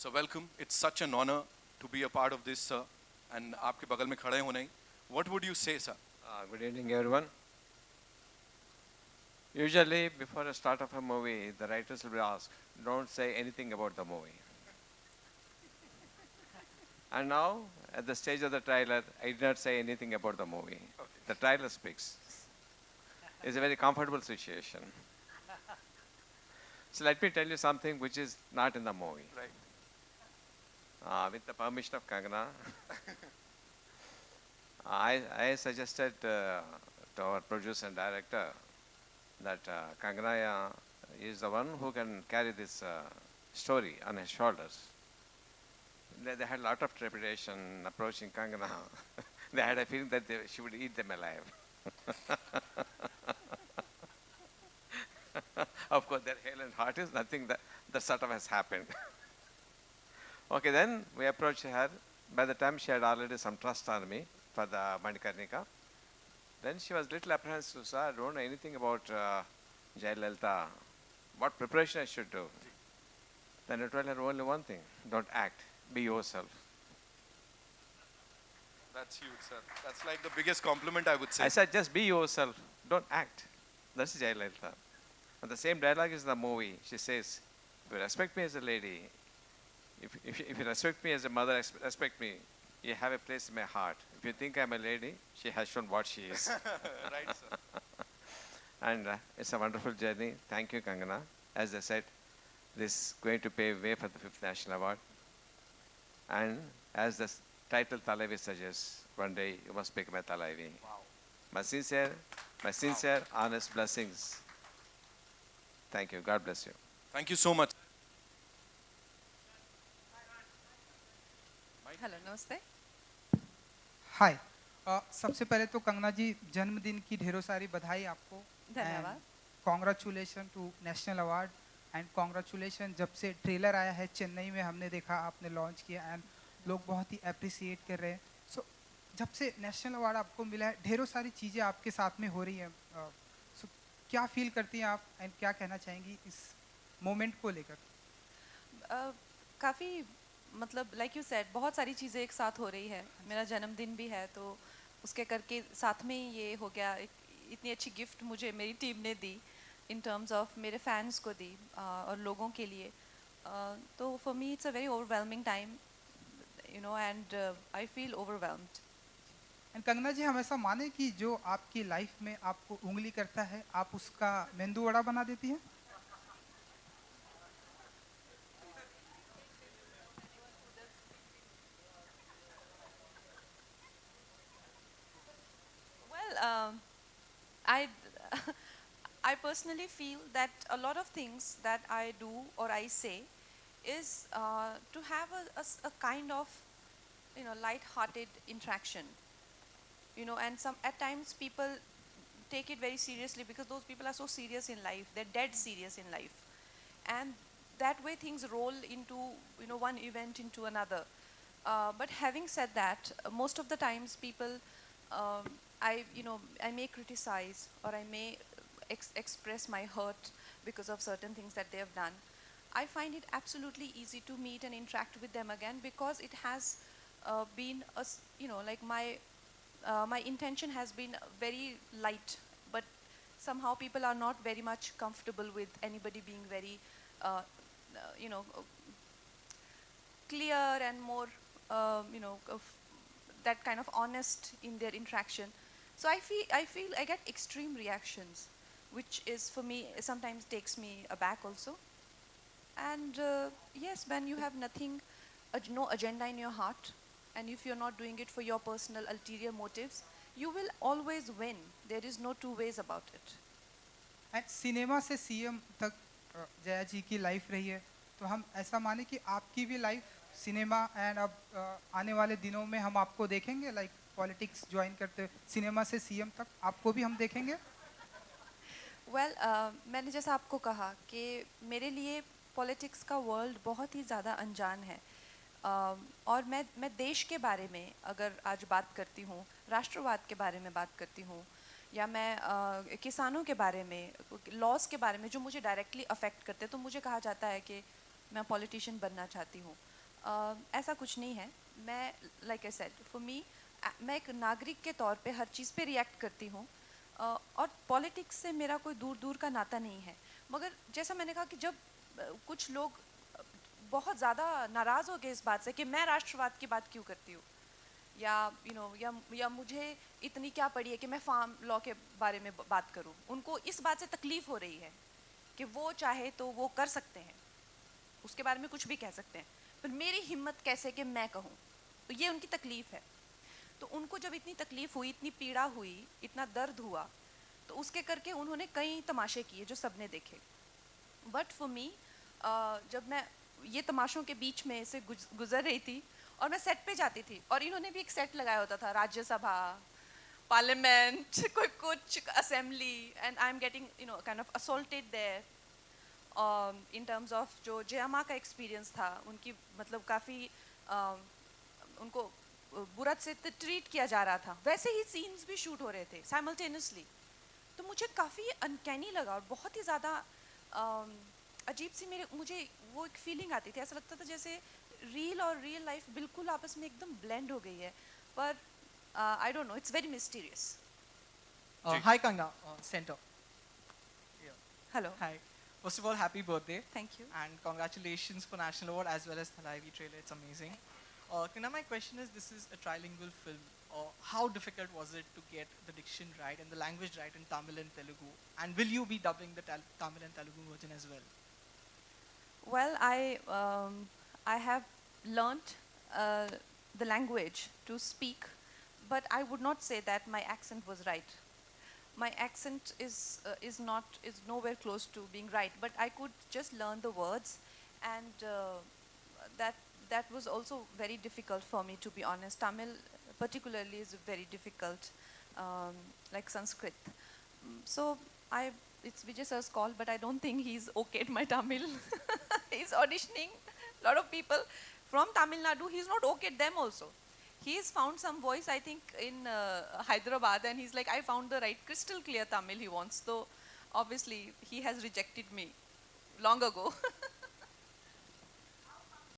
So welcome. It's such an honor to be a part of this, sir. And आपके बगल में खड़े होने. What would you say, sir? Good evening, everyone. Usually, before the start of a movie, the writers will be asked, don't say anything about the movie. And now, at the stage of the trailer, I did not say anything about the movie. The trailer speaks. It's a very comfortable situation. So let me tell you something which is not in the movie. Right. With the permission of Kangana, I suggested to our producer and director that Kangana is the one who can carry this story on his shoulders. They had a lot of trepidation approaching Kangana. They had a feeling that she would eat them alive. Of course, their hale and heart is nothing that sort of has happened. Okay, then we approached her. By the time she had already some trust on me for the Manikarnika, then she was little apprehensive. Sir, I don't know anything about Jayalalitha. What preparation I should do? Then I told her only one thing: don't act. Be yourself. That's huge, sir. That's like the biggest compliment I would say. I said, just be yourself. Don't act. That's Jayalalitha. And the same dialogue is in the movie. She says, if you respect me as a lady, if you respect me as a mother, respect me. You have a place in my heart. If you think I'm a lady, she has shown what she is. Right, sir. And it's a wonderful journey. Thank you, Kangana. As I said, this is going to pave way for the 5th National Award. And as the title Talaivi suggests, one day you must become a Talaivi. Wow. My sincere, honest blessings. Thank you. God bless you. Thank you so much. Hello नमस्ते हाय सबसे पहले तो कंगना जी जन्मदिन की ढेरों सारी बधाई आपको धन्यवाद congratulation to national award and congratulation जब से ट्रेलर आया है चेन्नई में हमने देखा आपने लॉन्च किया एंड लोग बहुत ही अप्रिसिएट कर रहे हैं सो जब से नेशनल अवार्ड आपको मिला है ढेरों सारी चीज़ें आपके साथ में हो रही हैं सो क्या फील करती हैं आप एंड क्या कहना चाहेंगी इस मोमेंट को लेकर काफ़ी मतलब लाइक यू सेड बहुत सारी चीज़ें एक साथ हो रही है मेरा जन्मदिन भी है तो उसके करके साथ में ही ये हो गया इतनी अच्छी गिफ्ट मुझे मेरी टीम ने दी इन टर्म्स ऑफ मेरे फैंस को दी और लोगों के लिए तो for me it's a very overwhelming time you know and I feel overwhelmed and Kangana ji हम ऐसा माने कि जो आपकी लाइफ में आपको उंगली करता है आप उसका मेंदू वड़ा बना देती हैं I I personally feel that a lot of things that I do or I say is to have a kind of light-hearted interaction, and some at times people take it very seriously because those people are so serious in life, they're dead serious in life, and that way things roll into one event into another. But having said that, most of the times people I may criticize or I may express my hurt because of certain things that they have done. I find it absolutely easy to meet and interact with them again because it has been like my intention has been very light, but somehow people are not very much comfortable with anybody being very uh, you know clear and more that kind of honest in their interaction. So I feel I get extreme reactions, which is for me sometimes takes me aback also. And yes, when you have nothing, no agenda in your heart, and if you're not doing it for your personal ulterior motives, you will always win. There is no two ways about it. And cinema से CM तक जया जी की life रही है तो हम ऐसा माने कि आपकी भी लाइफ सिनेमा एंड अब आने वाले दिनों में हम आपको देखेंगे लाइक पॉलिटिक्स ज्वाइन करते सिनेमा से सीएम तक आपको भी हम देखेंगे वेल मैंने जैसा आपको कहा कि मेरे लिए पॉलिटिक्स का वर्ल्ड बहुत ही ज़्यादा अनजान है और मैं देश के बारे में अगर आज बात करती हूँ, राष्ट्रवाद के बारे में बात करती हूँ, या मैं किसानों के बारे में, लॉज के बारे में जो मुझे डायरेक्टली अफेक्ट करते हैं, तो मुझे कहा जाता है कि मैं पॉलिटिशियन बनना चाहती हूँ। ऐसा कुछ नहीं है। मैं like I said for me, मैं एक नागरिक के तौर पे हर चीज़ पे रिएक्ट करती हूँ, और पॉलिटिक्स से मेरा कोई दूर दूर का नाता नहीं है। मगर जैसा मैंने कहा कि जब कुछ लोग बहुत ज़्यादा नाराज़ हो गए इस बात से कि मैं राष्ट्रवाद की बात क्यों करती हूँ, या या मुझे इतनी क्या पड़ी है कि मैं फार्म लॉ के बारे में बात करूं, उनको इस बात से तकलीफ हो रही है कि वो चाहे तो वो कर सकते हैं, उसके बारे में कुछ भी कह सकते हैं, पर मेरी हिम्मत कैसे कि मैं कहूं, तो ये उनकी तकलीफ है। तो उनको जब इतनी तकलीफ हुई, इतनी पीड़ा हुई, इतना दर्द हुआ, तो उसके करके उन्होंने कई तमाशे किए जो सबने देखे। बट फॉर मी, जब मैं ये तमाशों के बीच में से गुजर रही थी और मैं सेट पे जाती थी, और इन्होंने भी एक सेट लगाया होता था, राज्यसभा, पार्लियामेंट, कोई कुछ assembly, and I am getting kind of assaulted there in terms of जो जयामा का एक्सपीरियंस था, उनकी मतलब काफ़ी उनको बुरा से ट्रीट किया जा रहा था, वैसे ही सीन्स भी शूट हो रहे थे साइमल्टेनियसली। तो मुझे काफ़ी अनकैनी लगा और बहुत ही ज़्यादा अजीब सी मुझे वो एक फीलिंग आती थी, ऐसा लगता था जैसे रियल और रियल लाइफ बिल्कुल आपस में एकदम ब्लेंड हो गई है। पर I don't know, it's very mysterious. Hi Kangna, Center. Yeah. Hello, Hi. First of all, happy birthday thank you. and congratulations for National Award as well as Thalaivi trailer. It's amazing. Kangna, my question is: this is a trilingual film. How difficult was it to get the diction right and the language right in Tamil and Telugu? And will you be dubbing the Tamil and Telugu version as well? Well, I have learnt the language to speak, but I would not say that my accent was right. My accent is nowhere close to being right, but I could just learn the words, and that was also very difficult for me, to be honest. Tamil particularly is very difficult, like Sanskrit. So it's Vijay sir's call, but I don't think he's okayed my Tamil. He's auditioning a lot of people from Tamil Nadu. He's not okayed them also. He's found some voice, I think, in Hyderabad, and he's like, I found the right crystal clear Tamil he wants. So obviously he has rejected me long ago.